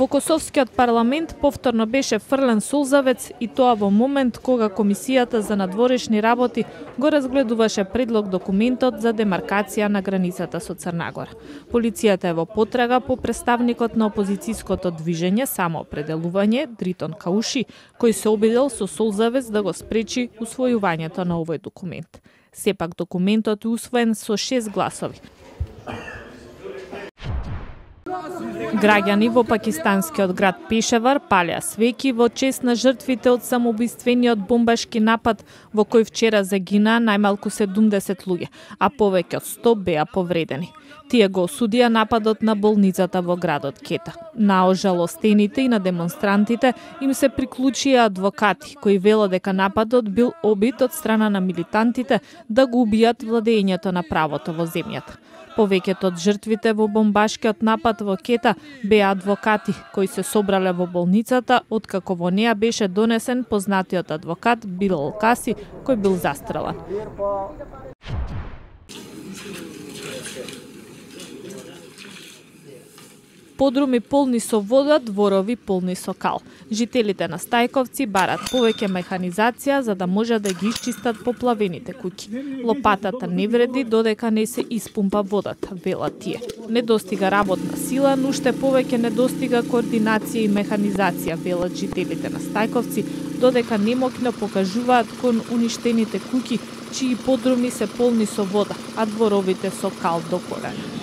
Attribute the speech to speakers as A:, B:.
A: Во Косовскиот парламент повторно беше фрлен сулзавец и тоа во момент кога Комисијата за надворешни работи го разгледуваше предлог документот за демаркација на границата со Црна Гора. Полицијата е во потрага по представникот на опозицијското движење Самоопределување Дритон Кауши, кој се обидел со сулзавец да го спречи усвојувањето на овој документ. Сепак документот е усвоен со 6 гласови. Граѓани во пакистанскиот град Пешавар палеа свеќи во чест на жртвите од самоубиствениот бомбашки напад во кој вчера загинаа најмалку 70 луѓе, а повеќе од 100 беа повредени. Тие го осудија нападот на болницата во градот Кета. На ожалостените и на демонстрантите им се приклучија адвокати кои велат дека нападот бил обид од страна на милитантите да го убијат владењето на правото во земјата. Повеќето од жртвите во бомбашкиот напад во Кета беа адвокати кои се собрале во болницата откако во неа беше донесен познатиот адвокат Билал Каси кој бил застрелан. Подруми полни со вода, дворови полни со кал. Жителите на Стајковци барат повеќе механизација за да може да ги исчистат поплавените куќи. Лопатата не вреди додека не се испумпа водата, велат тие. Недостига работна сила, но уште повеќе недостига координација и механизација, велат жителите на Стајковци, додека немокно покажуваат кон уништените куќи, чии подруми се полни со вода, а дворовите со кал до корени.